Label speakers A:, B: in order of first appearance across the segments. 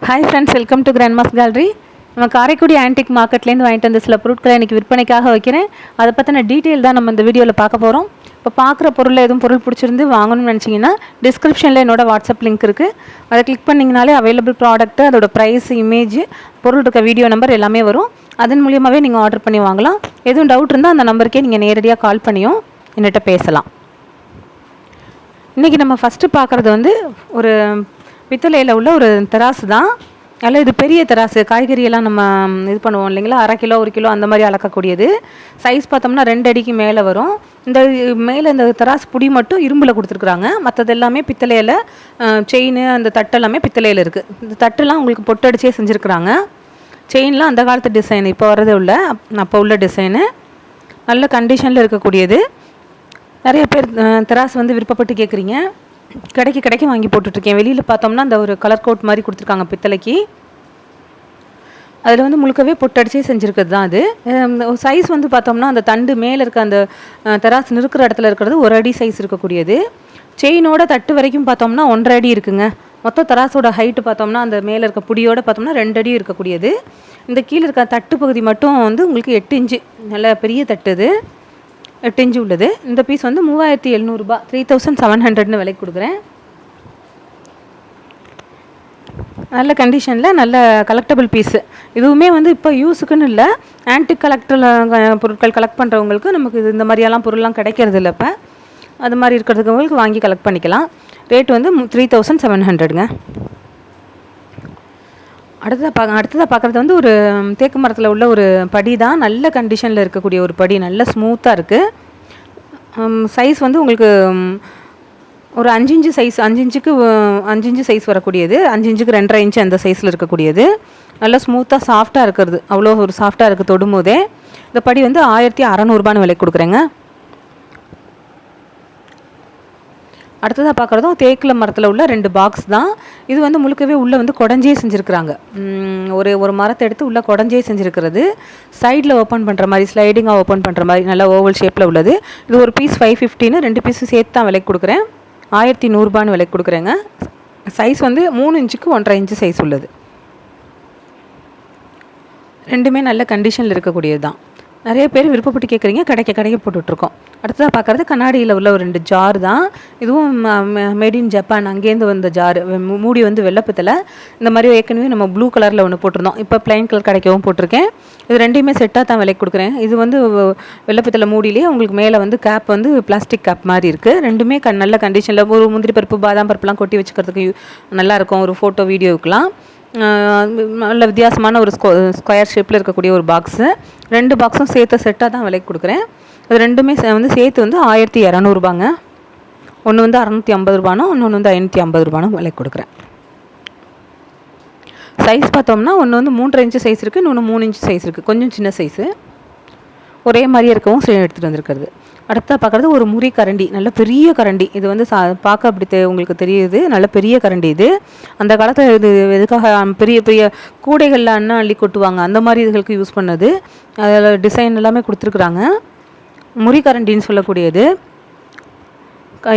A: Hi friends, welcome to grandma's gallery. நம்ம Karaikudi antique மார்க்கெட்லேருந்து வாங்கிட்டு வந்த சில பொருட்களை இன்றைக்கி விற்பனைக்காக வைக்கிறேன். அதை பற்றின டீட்டெயில் தான் நம்ம இந்த வீடியோவில் பார்க்க போகிறோம். இப்போ பார்க்குற பொருளில் எதுவும் பொருள் பிடிச்சிருந்து வாங்கணும்னு நினச்சிங்கன்னா டிஸ்கிரிப்ஷனில் என்னோடய வாட்ஸ்அப் லிங்க் இருக்குது. அதை கிளிக் பண்ணிங்கனாலே அவைலபிள் ப்ராடக்ட்டு, அதோட ப்ரைஸ், இமேஜ், பொருள் இருக்க வீடியோ நம்பர் எல்லாமே வரும். அதன் மூலியமாகவே நீங்கள் ஆர்டர் பண்ணி வாங்கலாம். எதுவும் டவுட் இருந்தால் அந்த நம்பருக்கே நீங்கள் நேரடியாக கால் பண்ணியும் என்கிட்ட பேசலாம். இன்றைக்கி நம்ம ஃபஸ்ட்டு பார்க்குறது வந்து ஒரு பித்தளையில் உள்ள ஒரு தராசு தான். அதில் இது பெரிய தராசு, காய்கறியெல்லாம் நம்ம இது பண்ணுவோம் இல்லைங்களா, 1/2 கிலோ 1 கிலோ அந்த மாதிரி அளக்கக்கூடியது. சைஸ் பார்த்தோம்னா 2 அடிக்கு மேலே வரும். இந்த மேலே இந்த தராசு புடி மட்டும் இரும்பில் கொடுத்துருக்குறாங்க. மற்றது எல்லாமே பித்தளையில், செயின், அந்த தட்டெல்லாமே பித்தளையில் இருக்குது. இந்த தட்டெல்லாம் உங்களுக்கு பொட்டடிச்சே செஞ்சுருக்குறாங்க. செயின்லாம் அந்த காலத்து டிசைன், இப்போ வரது உள்ள அப்போ உள்ள டிசைனு, நல்ல கண்டிஷனில் இருக்கக்கூடியது. நிறைய பேர் தராசு வந்து விருப்பப்பட்டு கேட்குறீங்க. கடைக்கு வாங்கி போட்டுட்ருக்கேன். வெளியில் பார்த்தோம்னா அந்த ஒரு கலர் கோட் மாதிரி கொடுத்துருக்காங்க பித்தளைக்கு. அதில் வந்து முழுக்கவே பொட்டடிச்சே செஞ்சுருக்கிறது தான் அது. சைஸ் வந்து பார்த்தோம்னா அந்த தண்டு மேலே இருக்க அந்த தராசு நிற்கிற இடத்துல இருக்கிறது 1 அடி சைஸ் இருக்கக்கூடியது. செயினோட தட்டு வரைக்கும் பார்த்தோம்னா 1.5 அடி இருக்குங்க. மொத்தம் தராசோட ஹைட்டு பார்த்தோம்னா அந்த மேலே இருக்க புடியோடு பார்த்தோம்னா 2 அடி இருக்கக்கூடியது. இந்த கீழே இருக்க தட்டு பகுதி மட்டும் வந்து உங்களுக்கு 8 இன்ச்சு, நல்ல பெரிய தட்டு இது, 8 இன்ச்சு உள்ளது. இந்த பீஸ் வந்து 3700 ரூபாய், 3700 விலைக்கு கொடுக்குறேன். நல்ல கண்டிஷனில் நல்ல கலெக்டபிள் பீஸு. இதுவுமே வந்து இப்போ யூஸுக்குன்னு இல்லை, ஆன்டிக் பொருட்கள் கலெக்ட் பண்ணுறவங்களுக்கு நமக்கு இது இந்த மாதிரியெல்லாம் பொருள்லாம் கிடைக்கிறது இல்லை. இப்போ அது மாதிரி இருக்கிறதுக்கு வாங்கி கலெக்ட் பண்ணிக்கலாம். ரேட் வந்து 3700ங்க. அடுத்ததாக பார்க்குறது வந்து ஒரு தேக்கு மரத்தில் உள்ள ஒரு படி தான். நல்ல கண்டிஷனில் இருக்கக்கூடிய ஒரு படி, நல்ல ஸ்மூத்தாக இருக்குது. சைஸ் வந்து உங்களுக்கு ஒரு 5 இன்ச்சு சைஸ், 5 இன்ச்சு சைஸ் வரக்கூடியது, 5 இன்ச்சுக்கு 2.5 இன்ச்சு அந்த சைஸில் இருக்கக்கூடியது. நல்லா ஸ்மூத்தாக சாஃப்டாக இருக்கிறது, அவ்வளோ ஒரு சாஃப்டாக இருக்குது தொடும்போதே. இந்த படி வந்து 1600 விலைக்கு கொடுக்குறேங்க. அடுத்ததாக பார்க்குறதும் தேக்கில் மரத்தில் உள்ள 2 பாக்ஸ் தான். இது வந்து முழுக்கவே உள்ளே வந்து குடஞ்சே செஞ்சுருக்குறாங்க. ஒரு மரத்தை எடுத்து உள்ளே குடஞ்சே செஞ்சுருக்கிறது. சைடில் ஓப்பன் பண்ணுற மாதிரி, ஸ்லைடிங்காக ஓப்பன் பண்ணுற மாதிரி நல்லா ஓவல் ஷேப்பில் உள்ளது. இது ஒரு பீஸ் 550ன்னு 2 பீஸு சேர்த்து தான் விலைக்கு கொடுக்குறேன். 1100 விலைக்கு கொடுக்குறேங்க. சைஸ் வந்து 3 இன்ச்சுக்கு 1.5 இன்ச்சு சைஸ் உள்ளது. ரெண்டுமே நல்ல கண்டிஷனில் இருக்கக்கூடியது தான். நிறைய பேர் விருப்பப்பட்டு கேட்குறீங்க, கடைக்கு போட்டுட்ருக்கோம். அடுத்ததாக பார்க்குறது கண்ணாடியில் உள்ள ஒரு 2 ஜார் தான். இதுவும் மேட் இன் ஜப்பான், அங்கேருந்து வந்த ஜார். மூடி வந்து வெள்ளைப்பத்தில். இந்த மாதிரி ஏற்கனவே நம்ம ப்ளூ கலரில் ஒன்று போட்டிருந்தோம், இப்போ பிளைன் கலர் கிடைக்கவும் போட்டிருக்கேன். இது ரெண்டையுமே செட்டாக தான் விலைக்கு கொடுக்குறேன். இது வந்து வெள்ளைப்பத்தில் மூடியிலேயே உங்களுக்கு மேலே வந்து கேப் வந்து பிளாஸ்டிக் கேப் மாதிரி இருக்குது. ரெண்டுமே நல்ல கண்டிஷனில், ஒரு முந்திரி பருப்பு, பாதாம் பருப்புலாம் கொட்டி வச்சுக்கிறதுக்கு நல்லாயிருக்கும், ஒரு ஃபோட்டோ வீடியோவுக்கெலாம். நல்ல வித்தியாசமான ஒரு ஸ்கொயர் ஷேப்பில் இருக்கக்கூடிய ஒரு பாக்ஸு. 2 பாக்ஸும் சேர்த்து செட்டாக தான் விலைக்கு கொடுக்குறேன். அது ரெண்டுமே வந்து சேர்த்து வந்து 1200 ரூபாங்க. ஒன்று வந்து 650 ரூபானும், இன்னொன்று வந்து 550 ரூபானும் விலைக்கு கொடுக்குறேன். சைஸ் பார்த்தோம்னா ஒன்று வந்து 3.5 இன்ச்சு சைஸ் இருக்குது, இன்னொன்று 3 இன்ச்சு சைஸ் இருக்குது. கொஞ்சம் சின்ன சைஸு, ஒரே மாதிரியே இருக்கவும் எடுத்துகிட்டு வந்துருக்கிறது. அடுத்தா பார்க்குறது ஒரு முறி கரண்டி, நல்ல பெரிய கரண்டி. இது வந்து பார்க்க அப்படி உங்களுக்கு தெரியுது, நல்ல பெரிய கரண்டி இது. அந்த காலத்தில் இது எதுக்காக பெரிய கூடைகளில் அண்ணா அள்ளி கொட்டுவாங்க, அந்த மாதிரி இதுகளுக்கு யூஸ் பண்ணது. அதில் டிசைன் எல்லாமே கொடுத்துருக்குறாங்க. முறி கரண்டின்னு சொல்லக்கூடியது.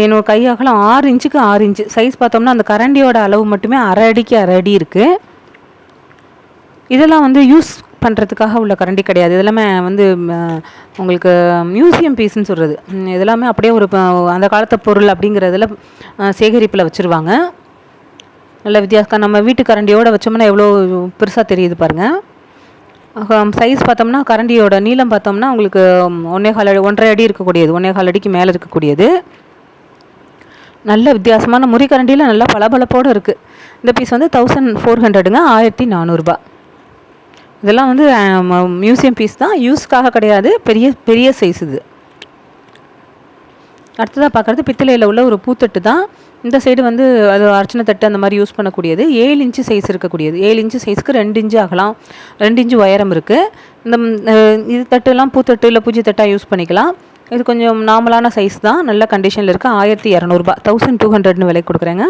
A: என்னோட கை அகலம் 6 இன்ச்சுக்கு 6 இன்ச்சு சைஸ். பார்த்தோம்னா அந்த கரண்டியோட அளவு மட்டுமே 1/2 அடிக்கு 1/2 அடி இருக்குது. இதெல்லாம் வந்து யூஸ் பண்ணுறதுக்காக உள்ள கரண்டி கிடையாது. இதெல்லாமே வந்து உங்களுக்கு மியூசியம் பீஸ்ன்னு சொல்கிறது. இதெல்லாமே அப்படியே ஒரு அந்த காலத்து பொருள் அப்படிங்கிறதுல சேகரிப்பில் வச்சுருவாங்க. நல்ல வித்தியாசம். நம்ம வீட்டு கரண்டியோடு வச்சோம்னா எவ்வளோ பெருசாக தெரியுது பாருங்கள். சைஸ் பார்த்தோம்னா கரண்டியோட நீளம் பார்த்தோம்னா உங்களுக்கு 1.5 அடி இருக்கக்கூடியது, 1.5 அடிக்கு மேலே இருக்கக்கூடியது. நல்ல வித்தியாசமான முறி கரண்டியில் நல்லா பளபளப்போடு இருக்குது. இந்த பீஸ் வந்து 1400ங்க, 1400 ரூபாய். இதெல்லாம் வந்து மியூசியம் பீஸ் தான், யூஸ்க்காக கிடையாது, பெரிய சைஸ் இது. அடுத்ததாக பார்க்குறது பித்தளையில் உள்ள ஒரு பூத்தட்டு தான். இந்த சைடு வந்து அது அர்ச்சனை தட்டு அந்த மாதிரி யூஸ் பண்ணக்கூடியது. 7 இன்ச்சு சைஸ் இருக்கக்கூடியது. 7 இன்ச்சு சைஸ்க்கு 2 இன்ச்சு அகலம், 2 இன்ச்சு உயரம் இருக்குது. இது தட்டுலாம் பூத்தட்டு இல்லை பூஜை தட்டாக யூஸ் பண்ணிக்கலாம். இது கொஞ்சம் நார்மலான சைஸ் தான், நல்ல கண்டிஷனில் இருக்குது. 1200 ரூபாய், 1200 விலைக்கு கொடுக்குறேங்க.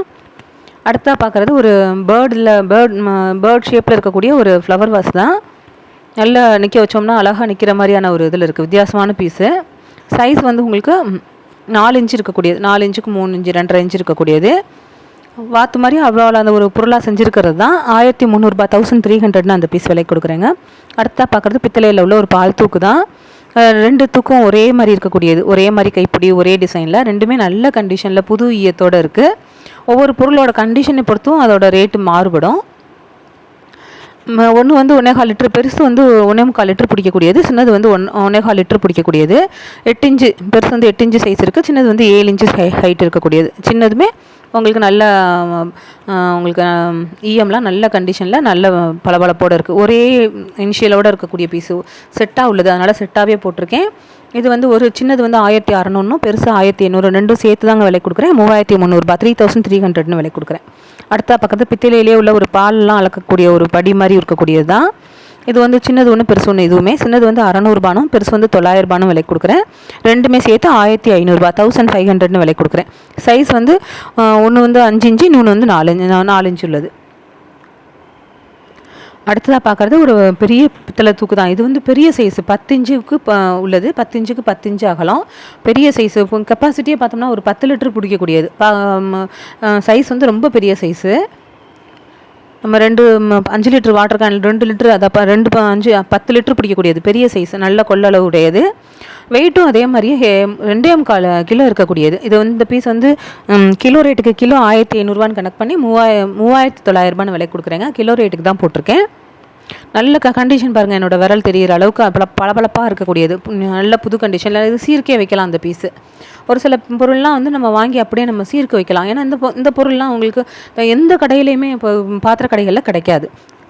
A: அடுத்தா பார்க்குறது ஒரு பேர்ட் ஷேப்பில் இருக்கக்கூடிய ஒரு ஃப்ளவர் வாஸ் தான். நல்லா நிற்க வச்சோம்னா அழகாக நிற்கிற மாதிரியான ஒரு இதில் இருக்குது, வித்தியாசமான பீஸு. சைஸ் வந்து உங்களுக்கு 4 இன்ச்சு இருக்கக்கூடியது, 4 இன்ச்சுக்கு 3 இன்ச்சு 2.5 இன்ச்சு இருக்கக்கூடியது. வாத்து மாதிரி அவ்வளோ அந்த ஒரு பொருளாக செஞ்சுருக்கிறது தான் 1300 1300 அந்த பீஸ் விலைக்கு கொடுக்குறேங்க. அடுத்தா பார்க்குறது பித்தளையில் உள்ள ஒரு பால் தூக்கு தான். 2 தூக்கும் ஒரே மாதிரி இருக்கக்கூடியது, ஒரே மாதிரி கைப்பிடி, ஒரே டிசைனில், ரெண்டுமே நல்ல கண்டிஷனில் புது ஈயத்தோடு இருக்குது. ஒவ்வொரு பொருளோட கண்டிஷனை பொறுத்தும் அதோட ரேட்டு மாறுபடும். ஒன்று வந்து 1.25 லிட்டர், பெருசு வந்து 1.25 லிட்டர் பிடிக்கக்கூடியது, சின்னது வந்து 1.25 லிட்டர் பிடிக்கக்கூடியது. 8 இன்ச்சு, பெருசு வந்து 8 இன்ச்சு சைஸ் இருக்குது, சின்னது வந்து 7 இன்ச்சு ஹைட் இருக்கக்கூடியது. சின்னதுமே உங்களுக்கு நல்ல உங்களுக்கு ஈஎம்லாம் நல்ல கண்டிஷனில் நல்ல பளபளப்போடு இருக்குது. ஒரே இனிஷியலோடு இருக்கக்கூடிய பீஸு செட்டாக உள்ளது, அதனால் செட்டாகவே போட்டிருக்கேன். இது வந்து ஒரு சின்னது வந்து 1600, பெருசு 1800, ரெண்டும் சேர்த்து தாங்க விலை கொடுக்குறேன். 3300 3300 விலை கொடுக்குறேன். அடுத்த பக்கத்து பித்தளையிலே உள்ள ஒரு பால்லாம் அளக்கக்கூடிய ஒரு படி மாதிரி இருக்கக்கூடியது தான். இது வந்து சின்னது ஒன்று, பெருசு ஒன்று. இதுவுமே சின்னது வந்து 600 பெருசு வந்து 900 விலை கொடுக்குறேன். ரெண்டுமே சேர்த்து 1500 1500 விலை கொடுக்குறேன். சைஸ் வந்து ஒன்று வந்து 5 இன்ச்சு, இன்னொன்று வந்து 4 இன்ச்சு உள்ளது. அடுத்ததாக பார்க்குறது ஒரு பெரிய பித்தளை தூக்கு தான். இது வந்து பெரிய சைஸு, 10 இன்ச்சுக்கு உள்ளது, 10 இன்ச்சுக்கு 10 இன்ச்சு அகலம், பெரிய சைஸு. இப்போ கெப்பாசிட்டியே பார்த்தோம்னா ஒரு 10 லிட்டர் பிடிக்கக்கூடியது. சைஸ் வந்து ரொம்ப பெரிய சைஸு. நம்ம 5 லிட்டர் வாட்டர் கேன் 2 லிட்டர், அதை 10 லிட்டர் பிடிக்கக்கூடியது, பெரிய சைஸ், நல்ல கொள்ளளவு உடையது. வெயிட்டும் அதே மாதிரி 2.25 கிலோ இருக்கக்கூடியது. இது வந்து இந்த பீஸ் வந்து கிலோ ரேட்டுக்கு கிலோ 1500 கணக்கு பண்ணி 3900 விலை கொடுக்குறேங்க. கிலோ ரேட்டுக்கு தான் போட்டிருக்கேன். நல்ல கண்டிஷன் பாருங்கள், என்னோடய விரல் தெரிகிற அளவுக்கு பளபளப்பாக இருக்கக்கூடியது, நல்ல புது கண்டிஷனில். இது சீர்க்கே வைக்கலாம் அந்த பீஸு. ஒரு சில பொருள்லாம் வந்து நம்ம வாங்கி அப்படியே நம்ம சீர்க்க வைக்கலாம். ஏன்னா இந்த பொருள்லாம் உங்களுக்கு எந்த கடையிலையுமே இப்போ பாத்திர கடைகளில் கிடைக்காது.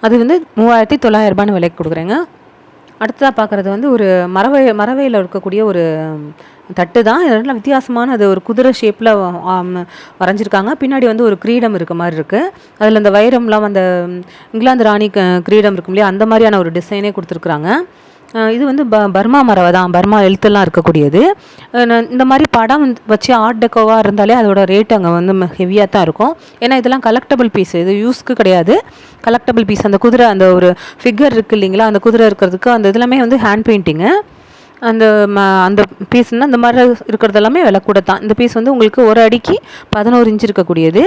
A: அது வந்து 3900 விலைக்கு கொடுக்குறேங்க. அடுத்ததாக பார்க்குறது வந்து ஒரு மரவையில் இருக்கக்கூடிய ஒரு தட்டு தான். இதெல்லாம் வித்தியாசமான, அது ஒரு குதிரை ஷேப்பில் வரைஞ்சிருக்காங்க. பின்னாடி வந்து ஒரு கிரீடம் இருக்க மாதிரி இருக்குது. அதில் அந்த வைரம்லாம் அந்த இங்கிலாந்து ராணி கிரீடம் இருக்கும் இல்லையா, அந்த மாதிரியான ஒரு டிசைனே கொடுத்துருக்குறாங்க. இது வந்து பர்மா மரவை தான், பர்மா எழுத்தெல்லாம் இருக்கக்கூடியது. இந்த மாதிரி படம் வச்சு ஆர்ட் டெக்கோவாக இருந்தாலே அதோட ரேட் அங்கே வந்து ஹெவியாக தான் இருக்கும். ஏன்னா இதெல்லாம் கலெக்டபிள் பீஸ், இது யூஸ்க்கு கிடையாது, கலெக்டபிள் பீஸ். அந்த குதிரை, அந்த ஒரு ஃபிகர் இருக்குது இல்லைங்களா, அந்த குதிரை இருக்கிறதுக்கு அந்த இதெல்லாமே வந்து ஹேண்ட் பெயிண்டிங்கு. அந்த பீஸ்னால் இந்த மாதிரி இருக்கிறது எல்லாமே விலை கூட தான். இந்த பீஸ் வந்து உங்களுக்கு ஒரு அடிக்கு 11 இன்ச்சு இருக்கக்கூடியது.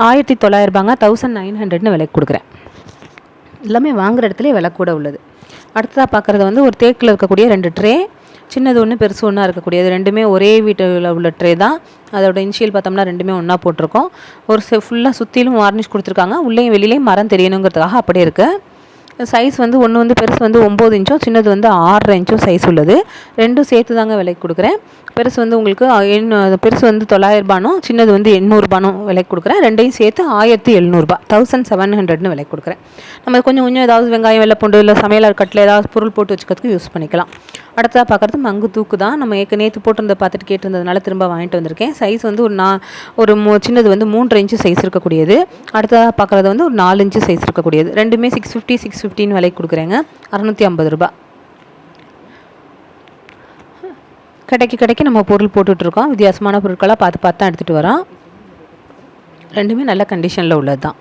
A: 1900 1900 விலைக்கு கொடுக்குறேன். எல்லாமே வாங்குகிற இடத்துல விலை கூட உள்ளது. அடுத்ததாக பார்க்குறது வந்து ஒரு தேக்கில் இருக்கக்கூடிய 2 ட்ரே, சின்னது ஒன்று பெருசு ஒன்றா இருக்கக்கூடியது. ரெண்டுமே ஒரே வீட்டில் உள்ள ட்ரே தான். அதோட இனிஷியல் பார்த்தோம்னா ரெண்டுமே ஒன்றா போட்டிருக்கோம். ஒரு ஃபுல்லாக சுற்றிலும் வார்னிஷ் கொடுத்துருக்காங்க. உள்ளேயும் வெளியிலையும் மரம் தெரியணுங்கிறதுக்காக அப்படியே இருக்குது. சைஸ் வந்து ஒன்று வந்து பெருசு வந்து 9 இன்ச்சும், சின்னது வந்து 6.5 இன்ச்சும் சைஸ் உள்ளது. ரெண்டும் சேர்த்து தாங்க விலைக்கு கொடுக்குறேன். பெருசு வந்து உங்களுக்கு பெருசு வந்து 900 சின்னது வந்து 800 விலைக்கு கொடுக்குறேன். ரெண்டையும் சேர்த்து 1700 1700 விலைக்கு கொடுக்குறேன். நம்ம கொஞ்சம் ஏதாவது வெங்காயம், வெள்ளைப்பூண்டு, இல்லை சமையல் கட்டில் ஏதாவது பொருள் போட்டு வச்சுக்கிறதுக்கு யூஸ் பண்ணிக்கலாம். அடுத்ததாக பார்க்குறது மங்கு தூக்கு தான். நம்ம நேற்று போட்டிருந்த பார்த்துட்டு கேட்டிருந்ததுனால திரும்ப வாங்கிட்டு வந்திருக்கேன். சைஸ் வந்து சின்னது வந்து 3.5 இன்ச்சு சைஸ் இருக்கக்கூடியது. அடுத்ததாக பார்க்குறது வந்து ஒரு 4 இன்ச்சு சைஸ் இருக்கக்கூடியது. ரெண்டுமே 650 விலைக்கு கொடுக்குறேங்க. 650. கடைக்கு நம்ம பொருள் போட்டுட்ருக்கோம். வித்தியாசமான பொருட்களாக பார்த்து தான் எடுத்துகிட்டு வரோம். ரெண்டுமே நல்ல கண்டிஷனில் உள்ளது தான்.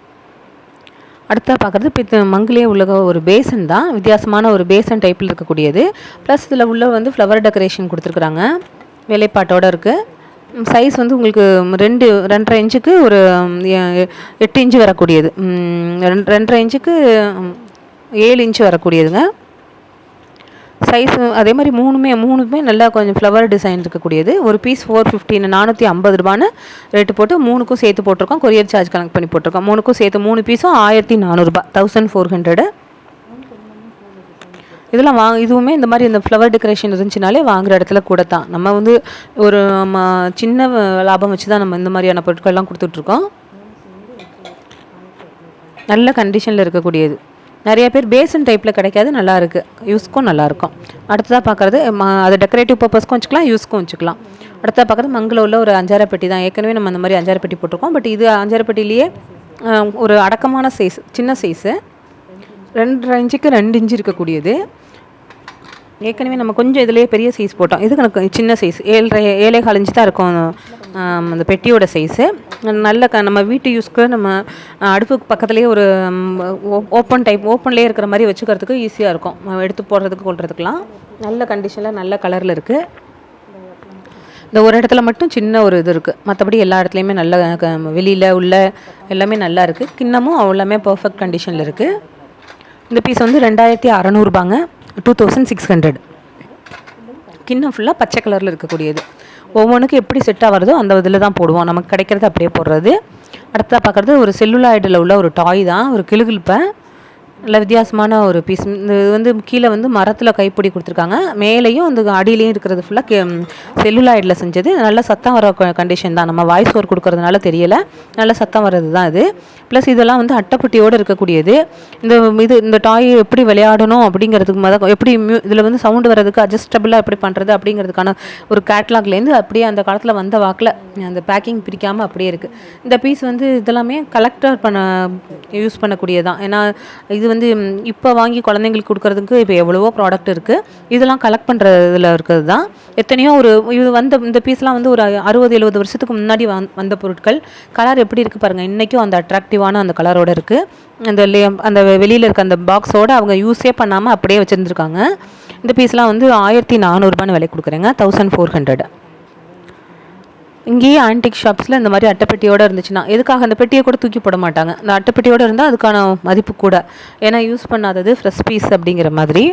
A: அடுத்ததாக பார்க்குறது மங்கிலே உள்ள ஒரு பேசன் தான். வித்தியாசமான ஒரு பேசன் டைப்பில் இருக்கக்கூடியது. ப்ளஸ் இதில் உள்ள வந்து ஃப்ளவர் டெக்கரேஷன் கொடுத்துருக்குறாங்க, வேலைப்பாட்டோடு இருக்குது. சைஸ் வந்து உங்களுக்கு 2.5 இன்ச்சுக்கு ஒரு 8 இன்ச்சு வரக்கூடியது, 2.5 இன்ச்சுக்கு 7 இன்ச்சு வரக்கூடியதுங்க. சைஸ் அதே மாதிரி மூணுமே நல்லா கொஞ்சம் ஃப்ளவர் டிசைன் இருக்கக்கூடியது. ஒரு பீஸ் 450 450 ரேட்டு போட்டு 3க்கும் சேர்த்து போட்டிருக்கோம். கொரியர் சார்ஜ் கனெக்ட் பண்ணி போட்டிருக்கோம். 3க்கும் சேர்த்து 3 பீஸும் 1400 1400. இதெல்லாம் இதுவுமே இந்த மாதிரி இந்த ஃப்ளவர் டெக்கரேஷன் இருந்துச்சுனாலே வாங்குகிற இடத்துல கூட தான். நம்ம வந்து ஒரு சின்ன லாபம் வச்சு தான் நம்ம இந்த மாதிரியான பொருட்கள்லாம் கொடுத்துட்ருக்கோம். நல்ல கண்டிஷனில் இருக்கக்கூடியது. நிறைய பேர் பேசன் டைப்பில் கிடைக்காது, நல்லா இருக்குது, யூஸ்க்கும் நல்லாயிருக்கும். அடுத்ததாக பார்க்குறது அது டெக்கரேட்டிவ் பர்பஸ்க்கும் வச்சுக்கலாம், யூஸ்க்கும் வச்சுக்கலாம். அடுத்ததாக பார்க்குறது மங்கில் உள்ள ஒரு 5 பெட்டி தான். ஏற்கனவே நம்ம அந்த மாதிரி 5 பெட்டி போட்டிருக்கோம். பட் இது 5 பெட்டிலேயே ஒரு அடக்கமான சைஸ், சின்ன சைஸு, 2.5 இன்ச்சுக்கு 2 இன்ச்சு இருக்கக்கூடியது. ஏற்கனவே நம்ம கொஞ்சம் இதிலேயே பெரிய சைஸ் போட்டோம். இது எனக்கு சின்ன சைஸ் 7.25 இன்ச்சு தான் இருக்கும் அந்த பெட்டியோட சைஸு. நல்ல நம்ம வீட்டு யூஸ்க்கு நம்ம அடுப்புக்கு பக்கத்துலேயே ஒரு ஓப்பன்லேயே இருக்கிற மாதிரி வச்சுக்கிறதுக்கு ஈஸியாக இருக்கும், எடுத்து போடுறதுக்கு கொள்றதுக்கெலாம். நல்ல கண்டிஷனில் நல்ல கலரில் இருக்குது. இந்த ஒரு இடத்துல மட்டும் சின்ன ஒரு இது இருக்குது, மற்றபடி எல்லா இடத்துலையுமே நல்ல வெளியில் உள்ள எல்லாமே நல்லா இருக்குது. கிண்ணமும் எல்லாமே பர்ஃபெக்ட் கண்டிஷனில் இருக்குது. இந்த பீஸ் வந்து 2600 2600. கிண்ணம் ஃபுல்லாக பச்சை கலரில் இருக்கக்கூடியது. ஒவ்வொன்றுக்கும் எப்படி செட்டாக வருதோ அந்த இதில் தான் போடுவோம், நமக்கு கிடைக்கிறது அப்படியே போடுறது. அடுத்ததாக பார்க்குறது ஒரு செல்லுலாய்டில் உள்ள ஒரு டாய் தான், ஒரு கிளுகிழுப்பை. நல்ல வித்தியாசமான ஒரு பீஸ். இது வந்து கீழே வந்து மரத்தில் கைப்பிடி கொடுத்துருக்காங்க, மேலேயும் அந்த அடியிலையும் இருக்கிறது ஃபுல்லாக செல்லுலாய்டில் செஞ்சது. நல்ல சத்தம் வர கண்டிஷன் தான், நம்ம வாய்ஸ் ஓவர் கொடுக்கறதுனால தெரியலை, நல்ல சத்தம் வர்றது தான் இது. ப்ளஸ் இதெல்லாம் வந்து அட்டைப்பட்டியோடு இருக்கக்கூடியது. இந்த டாய் எப்படி விளையாடணும் அப்படிங்கிறதுக்கு எப்படி இதில் வந்து சவுண்டு வர்றதுக்கு அட்ஜஸ்டபிளாக எப்படி பண்ணுறது அப்படிங்கிறதுக்கான ஒரு கேட்லாக்லேருந்து அப்படியே அந்த காலத்தில் வந்த வாக்கில் அந்த பேக்கிங் பிரிக்காமல் அப்படியே இருக்குது. இந்த பீஸ் வந்து இதெல்லாமே கலெக்டர் யூஸ் பண்ணக்கூடியதான். ஏன்னா இது வந்து இப்போ வாங்கி குழந்தைங்களுக்கு கொடுக்கறதுக்கு இப்போ எவ்வளவோ ப்ராடக்ட் இருக்குது, இதெல்லாம் கலெக்ட் பண்ணுறதுல இருக்கிறது தான். எத்தனையோ இது இந்த பீஸ்லாம் வந்து ஒரு 60-70 வருஷத்துக்கு முன்னாடி வந்த பொருட்கள். கலர் எப்படி இருக்குது பாருங்கள், இன்றைக்கும் அந்த அட்ராக்டிவான அந்த கலரோடு இருக்குது. அந்த வெளியில் இருக்க அந்த பாக்ஸோடு அவங்க யூஸே பண்ணாமல் அப்படியே வச்சுருந்துருக்காங்க. இந்த பீஸ்லாம் வந்து 1400 விலை கொடுக்குறேங்க, 1400. இங்கேயே ஆன்டிக் ஷாப்ஸில் இந்த மாதிரி அட்டைப்பெட்டியோடு இருந்துச்சுன்னா எதுக்காக அந்த பெட்டியை கூட தூக்கி போட மாட்டாங்க, இந்த அட்டைப்பெட்டியோடு இருந்தால் அதுக்கான மதிப்பு கூட, ஏன்னா யூஸ் பண்ணாதது ஃப்ரெஷ் பீஸ் அப்படிங்கிற மாதிரி.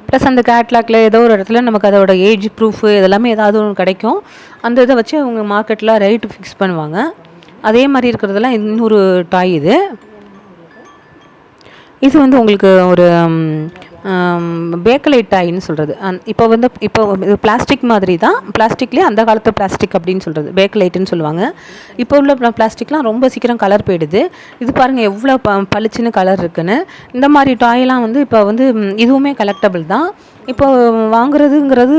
A: ப்ளஸ் அந்த கேட்லாக்ல ஏதோ ஒரு இடத்துல நமக்கு அதோட ஏஜ் ப்ரூஃபு இதெல்லாமே ஏதாவது ஒன்று கிடைக்கும், அந்த இதை வச்சு அவங்க மார்க்கெட்டில் ரேட்டு ஃபிக்ஸ் பண்ணுவாங்க. அதே மாதிரி இருக்கிறதெல்லாம் இன்னொரு டாய். இது வந்து உங்களுக்கு ஒரு பேக்கலைட் டாயின்னு சொல்கிறது. இப்போ இது பிளாஸ்டிக் மாதிரி தான், பிளாஸ்டிக்லேயே அந்த காலத்து பிளாஸ்டிக் அப்படின்னு சொல்கிறது பேக்கலைட்டுன்னு சொல்லுவாங்க. இப்போ உள்ள பிளாஸ்டிக்லாம் ரொம்ப சீக்கிரம் கலர் போயிடுது. இது பாருங்கள் எவ்வளோ பளிச்சுன்னு கலர் இருக்குன்னு. இந்த மாதிரி டாயெல்லாம் வந்து இப்போ வந்து இதுவுமே கலெக்டபிள் தான். இப்போ வாங்குறதுங்கிறது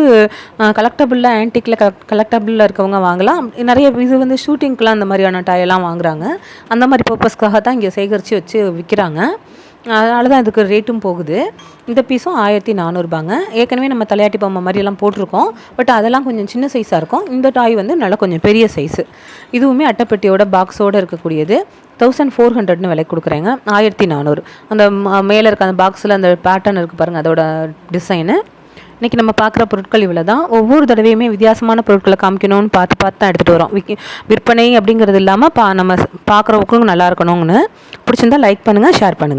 A: கலெக்டபிளில் ஆன்டிக்கில் கலெக்டபிளில் இருக்கவங்க வாங்கலாம். நிறைய இது வந்து ஷூட்டிங்க்கெலாம் அந்த மாதிரியான டாயெல்லாம் வாங்குகிறாங்க. அந்த மாதிரி பர்பஸ்க்காக தான் இங்கே சேகரித்து வச்சு விற்கிறாங்க. அதனால தான் இதுக்கு ரேட்டும் போகுது. இந்த பீஸும் 1400. ஏற்கனவே நம்ம தலையாட்டி பொம்மை மாதிரியெல்லாம் போட்டிருக்கோம், பட் அதெல்லாம் கொஞ்சம் சின்ன சைஸாக இருக்கும். இந்த டாய் வந்து நல்லா கொஞ்சம் பெரிய சைஸு. இதுவுமே அட்டைப்பெட்டியோட பாக்ஸோடு இருக்கக்கூடியது. 1400 விலை கொடுக்குறேங்க, 1400. அந்த மேலே இருக்க அந்த பாக்ஸில் அந்த பேட்டர்ன் இருக்குது பாருங்கள், அதோட டிசைனு. இன்றைக்கி நம்ம பார்க்குற பொருட்கள் இவ்வளோ தான். ஒவ்வொரு தடவையுமே வித்தியாசமான பொருட்களை காமிக்கணும்னு பார்த்து தான் எடுத்துகிட்டு வரோம். விற்பனை அப்படிங்கிறது இல்லாமல் நம்ம பார்க்குறவங்களுக்கும் நல்லா இருக்கணும்னு. பிடிச்சிருந்தால் லைக் பண்ணுங்கள், ஷேர் பண்ணுங்கள்.